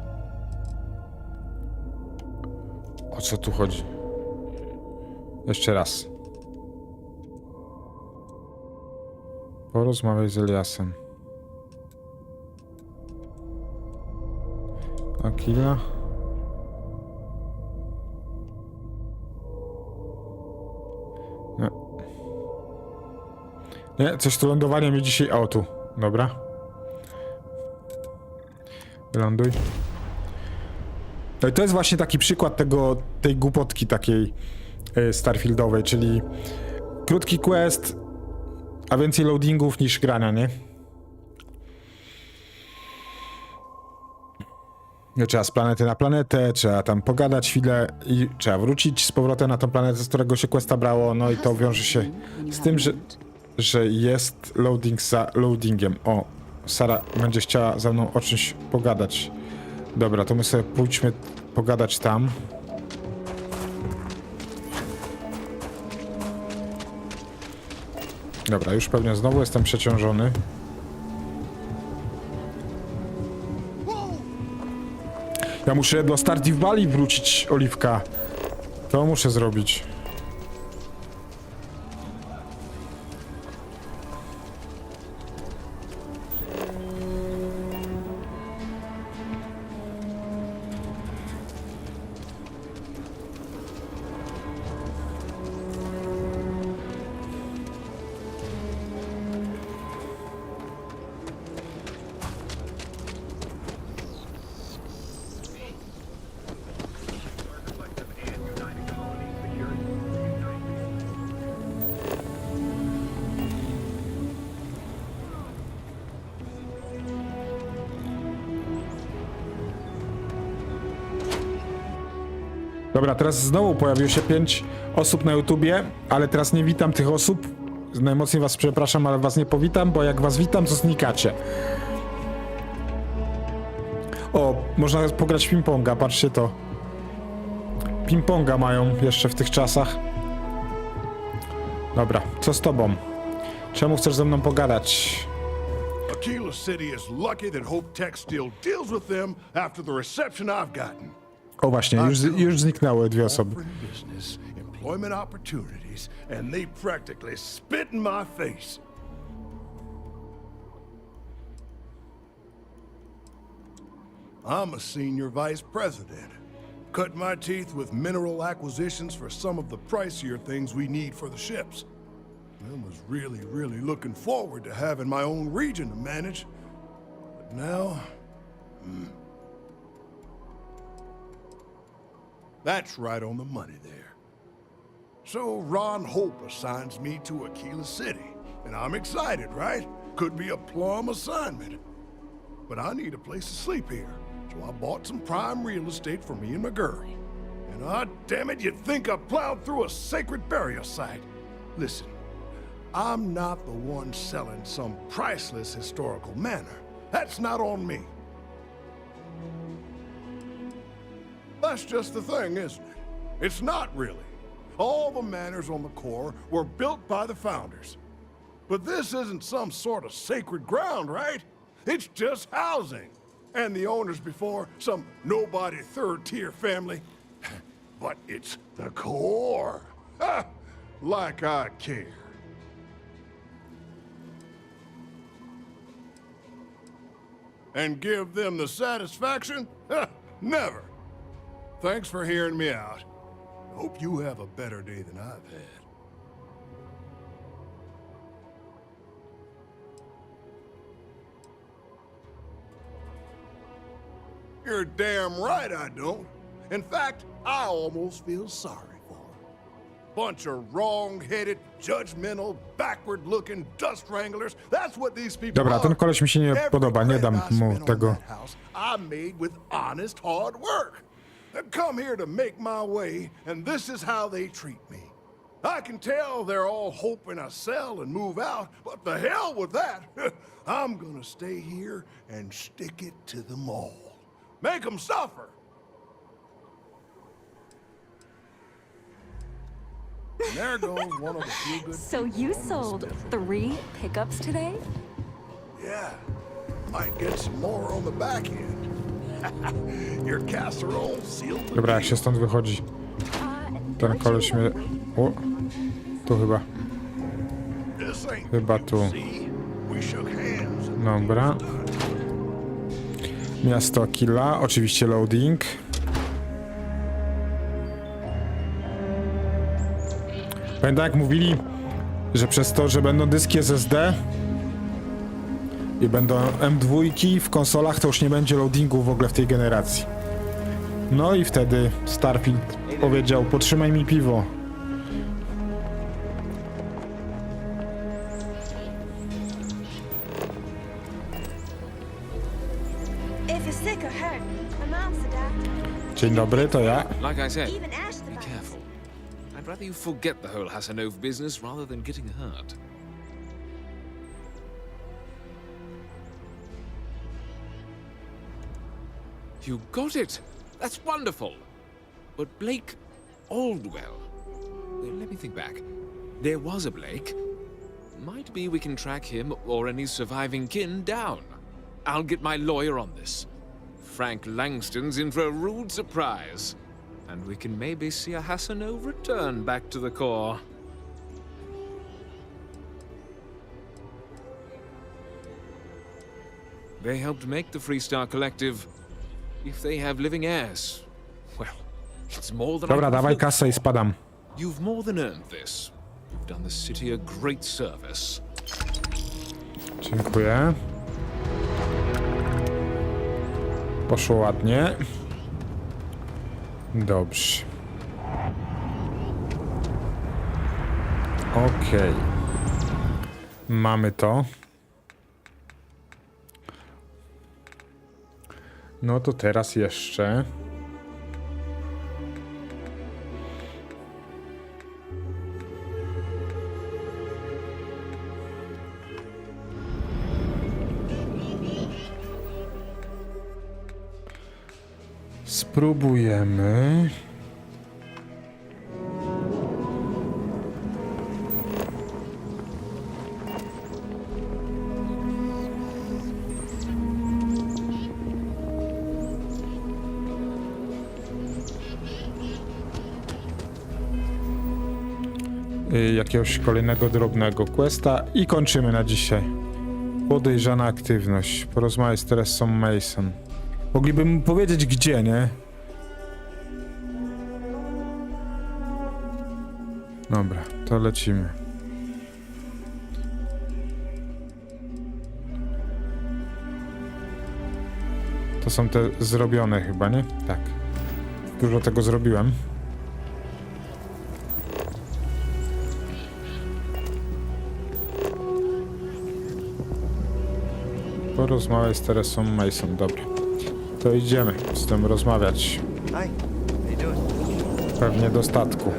O co tu chodzi? Jeszcze raz. Porozmawiaj z Eliasem. Akila? Nie. Nie, coś tu lądowanie mi dzisiaj... O, tu. Dobra. Wyląduj. No i to jest właśnie taki przykład tej głupotki takiej Starfieldowej, czyli krótki quest, a więcej loadingów niż grania, nie? No, trzeba z planety na planetę, trzeba tam pogadać chwilę i trzeba wrócić z powrotem na tą planetę, z którego się questa brało, no i to wiąże się z tym, że jest loading za loadingiem. O, Sara będzie chciała ze mną o czymś pogadać. Dobra, to my sobie pójdźmy pogadać tam. Dobra, już pewnie znowu jestem przeciążony. Ja muszę do Stardew Valley wrócić, Oliwka. To muszę zrobić. Dobra, teraz znowu pojawiło się 5 osób na YouTubie, ale teraz nie witam tych osób. Najmocniej was przepraszam, ale was nie powitam, bo jak was witam, to znikacie. O, można pograć w ping-ponga, patrzcie to. Ping-ponga mają jeszcze w tych czasach. Dobra, co z tobą? Czemu chcesz ze mną pogadać? Aquila City is lucky that Hope Tech still deals with them after the reception I've gotten. O właśnie, już zniknęły 2 osoby. Offering business, employment opportunities, and they practically spit in my face. I'm a senior vice president. Cut my teeth with mineral acquisitions for some of the pricier things we need for the ships. I was really looking forward to having my own region to manage. But now... That's right on the money there. So Ron Hope assigns me to Aquila City, and I'm excited, right? Could be a plum assignment. But I need a place to sleep here, so I bought some prime real estate for me and my girl. And damn it, you'd think I plowed through a sacred burial site. Listen, I'm not the one selling some priceless historical manor. That's not on me. That's just the thing, isn't it? It's not really. All the manors on the core were built by the founders. But this isn't some sort of sacred ground, right? It's just housing. And the owners before, some nobody third-tier family. But it's the core. Ha! Like I care. And give them the satisfaction? Ha! Never. Thanks for hearing me out. Hope you have a better day than I've had. You're damn right I don't. In fact, I almost feel sorry for them. Bunch of wrong-headed, judgmental, backward-looking dust wranglers. That's what these people Dobra, are. ten koleś mi się nie podoba, nie dam mu tego. I made with honest hard work. They come here to make my way, and this is how they treat me. I can tell they're all hoping I sell and move out, but the hell with that. I'm gonna stay here and stick it to them all. Make them suffer. And there goes one of the few good So people you on this sold miserable 3 pickups today? Yeah, might get some more on the back end. Your casserole sealed. Dobra, jak się stąd wychodzi? Ten koleś mnie... O, tu chyba. This ain't Chyba tu. see. We shook hands. Dobra. Miasto Killa, oczywiście loading. Pamiętam jak mówili, że przez to, że będą dyski SSD i będą M2 w konsolach, to już nie będzie loadingu w ogóle w tej generacji. No i wtedy Starfield powiedział: potrzymaj mi piwo. If you're sick or hurt, my mom's the doctor. Dzień dobry, to ja. Like I said, Even Ash the be boss. careful. I'd rather you forget the whole Hassanov business rather than getting hurt. You got it! That's wonderful! But Blake Aldwell... Let me think back. There was a Blake. Might be we can track him or any surviving kin down. I'll get my lawyer on this. Frank Langston's in for a rude surprise. And we can maybe see a Hassanov return back to the core. They helped make the Freestar Collective. If they have living heirs, well, it's more than Dobra, I can dawaj fill. kasę i spadam. You've more than earned this. You've done the city a great service. Dziękuję. Poszło ładnie. Dobrze. Okej. Mamy to. No to teraz jeszcze. Spróbujemy. Jakiegoś kolejnego drobnego questa i kończymy na dzisiaj. Podejrzana aktywność. Porozmawiaj z Teresą Mason. Mogliby mu powiedzieć gdzie, nie? Dobra, to lecimy. To są te zrobione chyba, nie? Tak. Dużo tego zrobiłem. Porozmawiaj z Teresą Mason, dobra. To idziemy z tym rozmawiać. Hi, how you doing? Pewnie do statku.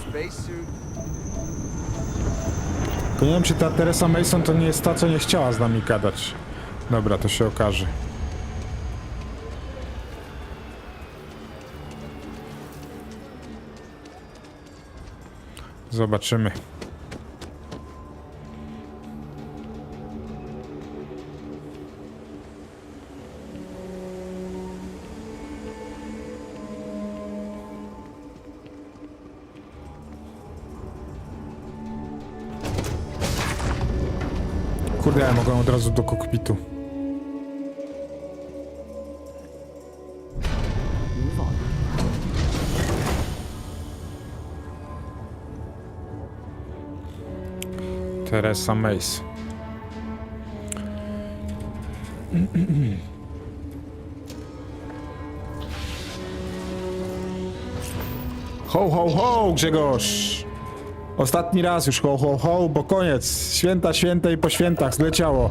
Spacesuit. Tylko nie wiem, czy ta Teresa Mason to nie jest ta, co nie chciała z nami gadać. Dobra, to się okaże. Zobaczymy. Kurde, ja mogę od razu do kokpitu. Move on. Teresa Mace. Ho, ho, ho, Grzegorz! Ostatni raz już ho, ho, ho, bo koniec. Święta, święte i po świętach zleciało.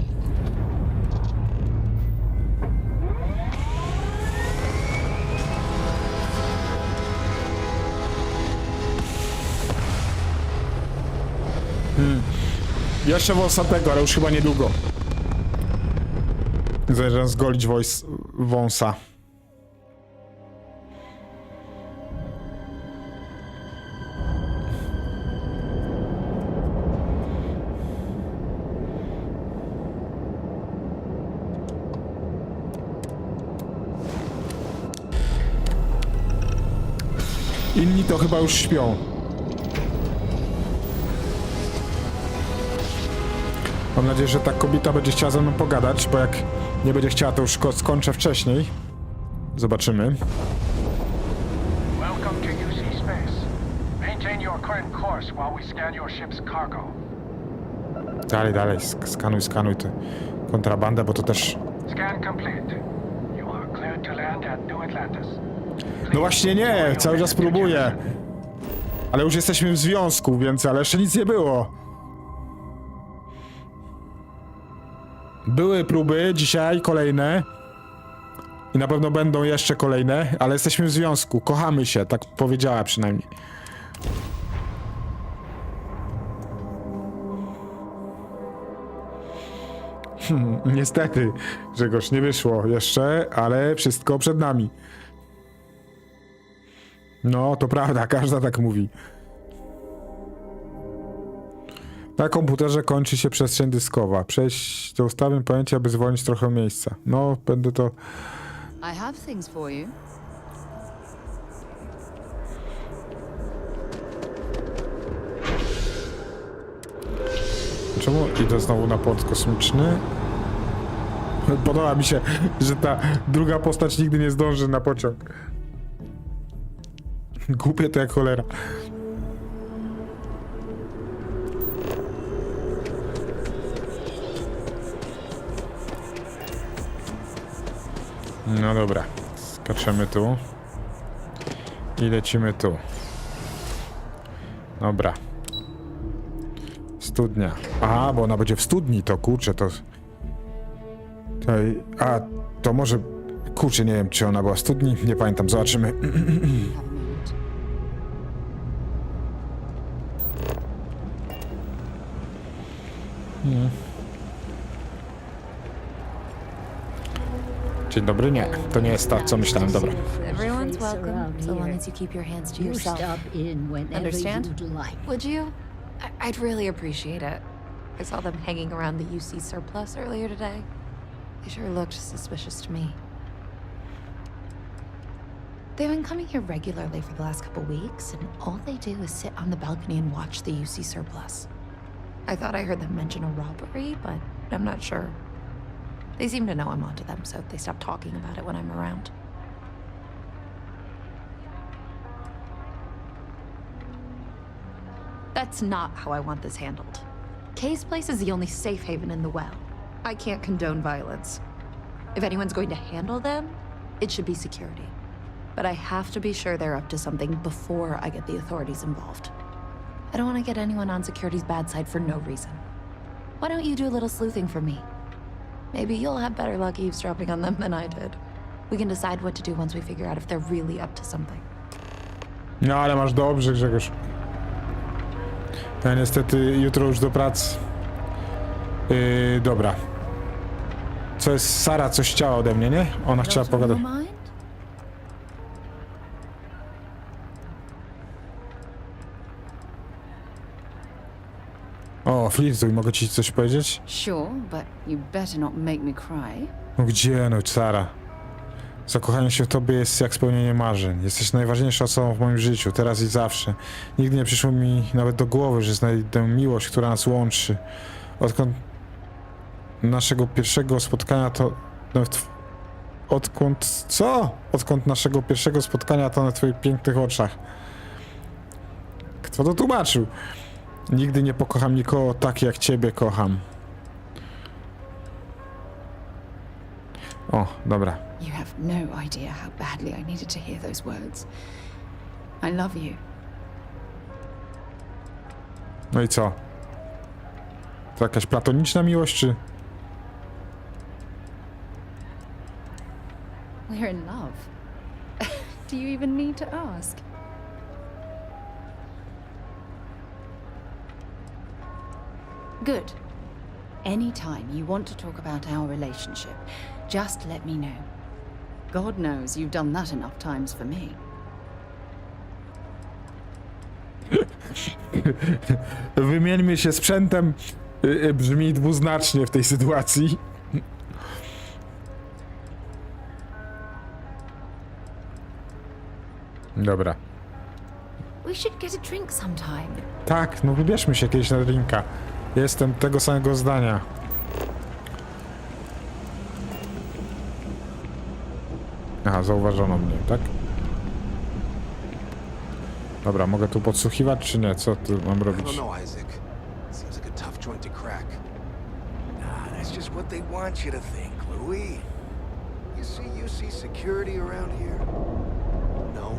Jeszcze wąsatego, ale już chyba niedługo. Zaraz zgolić wąsa. Inni to chyba już śpią. Mam nadzieję, że ta kobieta będzie chciała ze mną pogadać, bo jak nie będzie chciała, to już skończę wcześniej. Zobaczymy. Welcome to UC Space. Maintain your current course while we scan your ship's cargo. Dalej, skanuj tę kontrabandę, bo to też... Scan complete. You are cleared to land at New Atlantis. No właśnie nie, cały czas próbuję. Ale już jesteśmy w związku, więc ale jeszcze nic nie było. Były próby dzisiaj, kolejne. I na pewno będą jeszcze kolejne, ale jesteśmy w związku. Kochamy się, tak powiedziała przynajmniej. Niestety, Grzegorz, nie wyszło jeszcze, ale wszystko przed nami. No, to prawda, każda tak mówi. Na komputerze kończy się przestrzeń dyskowa. Przejść do ustawień pojęcia, aby zwolnić trochę miejsca. No, będę to... I have things for you. Czemu idę znowu na port kosmiczny? Podoba mi się, że ta druga postać nigdy nie zdąży na pociąg. Głupie to jak cholera. No dobra, skaczemy tu i lecimy tu. Dobra. Studnia. A, bo ona będzie w studni, to kurczę, to... A, to może... Kurczę, nie wiem, czy ona była w studni, nie pamiętam, zobaczymy. Have a moment. Dzień dobry, nie, to nie jest ta, co myślałem, dobra. Everyone's welcome, so long as you keep your hands to yourself. Stop in whenever Understand? you'd like. Would you? I'd really appreciate it. I saw them hanging around the UC surplus earlier today. They sure looked suspicious to me. They've been coming here regularly for the last couple weeks, and all they do is sit on the balcony and watch the UC surplus. I thought I heard them mention a robbery, but I'm not sure. They seem to know I'm onto them, so they stop talking about it when I'm around. That's not how I want this handled. Kay's place is the only safe haven in the well. I can't condone violence. If anyone's going to handle them, it should be security. But I have to be sure they're up to something before I get the authorities involved. I don't want to get anyone on security's bad side for no reason. Why don't you do a little sleuthing for me? Maybe you'll have better luck eavesdropping on them than I did. We can decide what to do once we figure out if they're really up to something. No, ale masz dobrze, Grzegorz. Ja niestety jutro już do pracy. Dobra. Co jest? Sara coś chciała ode mnie, nie? Ona chciała pogadać. O, flirtuj, mogę ci coś powiedzieć? Sure, but you better not make me cry. No gdzie, no Sara? Zakochanie się w tobie jest jak spełnienie marzeń. Jesteś najważniejszą osobą w moim życiu, teraz i zawsze. Nigdy nie przyszło mi nawet do głowy, że znajdę miłość, która nas łączy. Odkąd naszego pierwszego spotkania to... Odkąd... Co? Odkąd naszego pierwszego spotkania to na twoich pięknych oczach. Kto to tłumaczył? Nigdy nie pokocham nikogo tak, jak ciebie kocham. O, dobra. You have no idea how badly I needed to hear those words. I love you. No i co? To jakaś platoniczna miłość, czy... We're in love. Do you even need to ask? Good. Anytime you want to talk about our relationship, just let me know. God knows you've done that enough times for me. Wymieńmy się sprzętem brzmi dwuznacznie w tej sytuacji. Dobra. We should get a drink sometime. Tak, no wybierzmy się kiedyś na drinka. Jestem tego samego zdania. Aha, zauważono mnie, tak? Dobra, mogę tu podsłuchiwać, czy nie? Co tu mam I don't robić? know, Isaac. Seems like a tough joint to crack. Nah, that's just what they want you to think, Louis. You see security around here? No,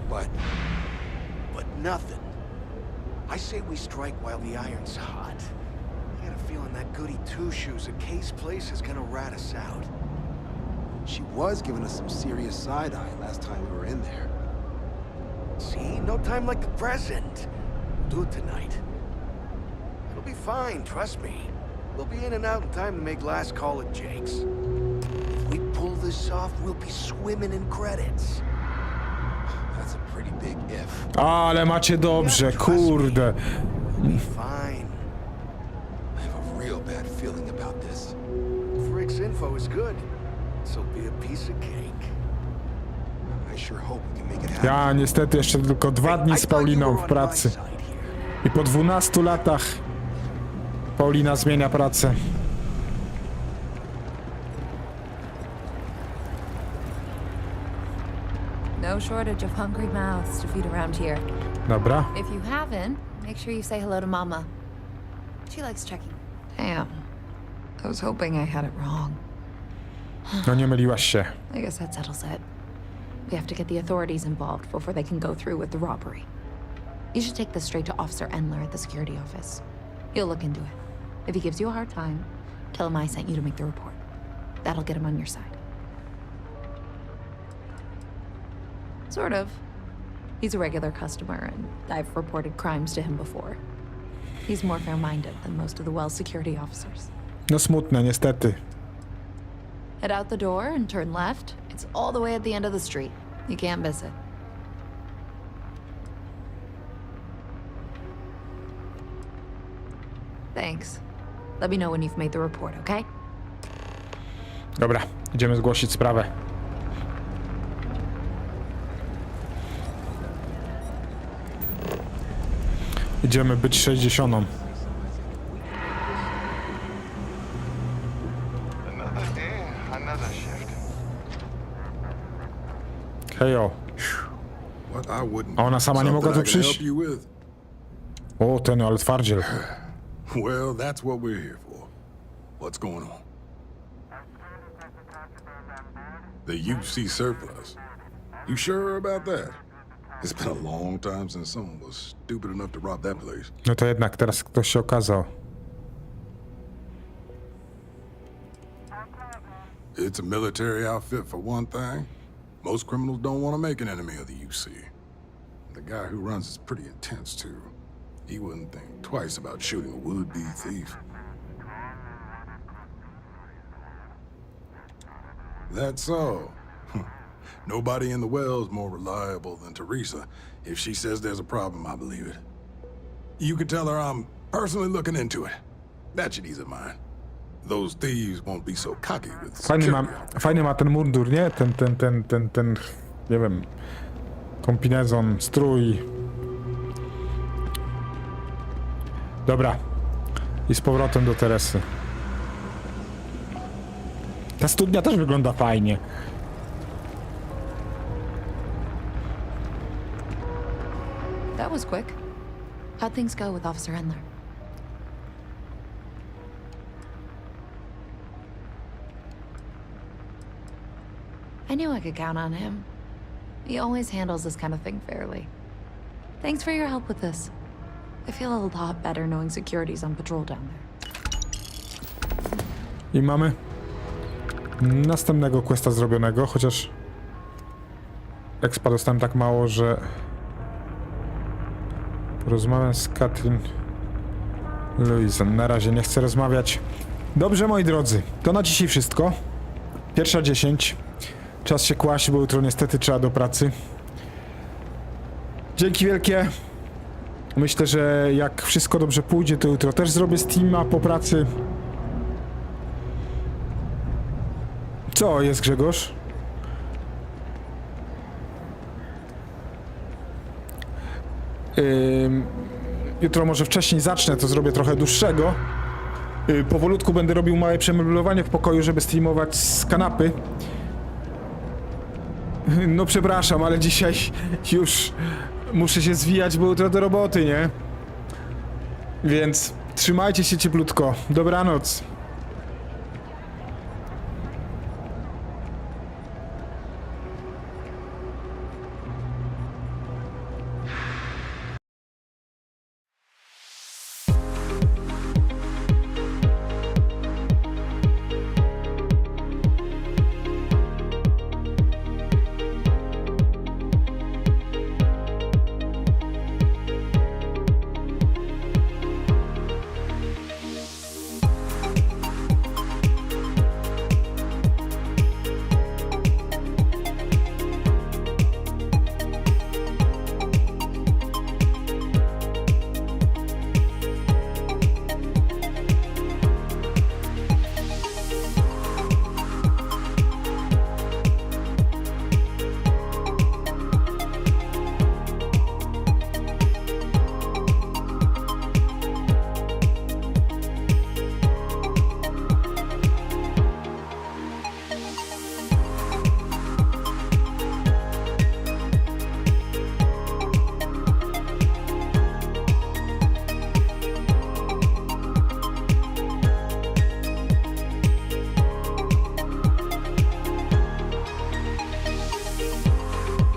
but nothing. I say we strike while the iron's hot. I got a feeling that goody two-shoes at Kay's place is gonna rat us out. She was giving us some serious side-eye last time we were in there. See? No time like the present. We'll do it tonight. It'll be fine, trust me. We'll be in and out in time to make last call at Jake's. If we pull this off, we'll be swimming in credits. That's a pretty big if. Ale macie dobrze, kurde. We'll be fine. I have a real bad feeling about this. Frick's info is good. This'll be a piece of cake. I sure hope we can make it happen. Ja niestety jeszcze tylko 2 dni z Pauliną w pracy. I po 12 latach Paulina zmienia pracę. No shortage of hungry mouths to feed around here. Dobra. If you haven't, make sure you say hello to Mama. She likes checking. Damn. I was hoping I had it wrong. No nie myliłaś się. I guess that settles it. We have to get the authorities involved before they can go through with the robbery. You should take this straight to Officer Endler at the security office. He'll look into it. If he gives you a hard time, tell him I sent you to make the report. That'll get him on your side. Sort of. He's a regular customer, and I've reported crimes to him before. He's more fair-minded than most of the Wells security officers. No smutne, niestety. Head out the door and turn left. It's all the way at the end of the street. You can't miss it. Thanks. Let me know when you've made the report, okay? Dobra, idziemy zgłosić sprawę. Idziemy być 60. Another day, another shift. Hejo. What I wouldn't. A ona sama nie mogła tu Something I can przyjść? help you with? O, ten, ale twardziel. Well, that's what we're here for. What's going on? The UC surplus. You sure about that? It's been a long time since someone was stupid enough to rob that place. No to jednak teraz ktoś się okazał. It's a military outfit for one thing. Most criminals don't want to make an enemy of the UC. The guy who runs is pretty intense too. He wouldn't think twice about shooting a would-be thief. That's so. Nobody in the Well's more reliable than Teresa. If she says there's a problem, I believe it. You can tell her I'm personally looking into it. That should ease her mind. Those thieves won't be so cocky with security. Fajny ma ten mundur, nie? Ten, nie wiem, kombinezon, strój. Dobra. I z powrotem do Teresy. Ta studnia też wygląda fajnie. That was quick. How'd things go with Officer Endler? I knew I could count on him. He always handles this kind of thing fairly. Thanks for your help with this. I feel a lot better knowing security's on patrol down there. I mamy następnego questa zrobionego, chociaż expa dostałem tak mało, że porozmawiam z Katrin Louison. Na razie nie chcę rozmawiać. Dobrze, moi drodzy, to na dzisiaj wszystko. 1:10. Czas się kłaść, bo jutro niestety trzeba do pracy. Dzięki wielkie. Myślę, że jak wszystko dobrze pójdzie, to jutro też zrobię streama po pracy. Co jest, Grzegorz? Jutro może wcześniej zacznę, to zrobię trochę dłuższego. Powolutku będę robił małe przemeblowanie w pokoju, żeby streamować z kanapy. No przepraszam, ale dzisiaj już muszę się zwijać, bo jutro do roboty, nie? Więc trzymajcie się cieplutko. Dobranoc.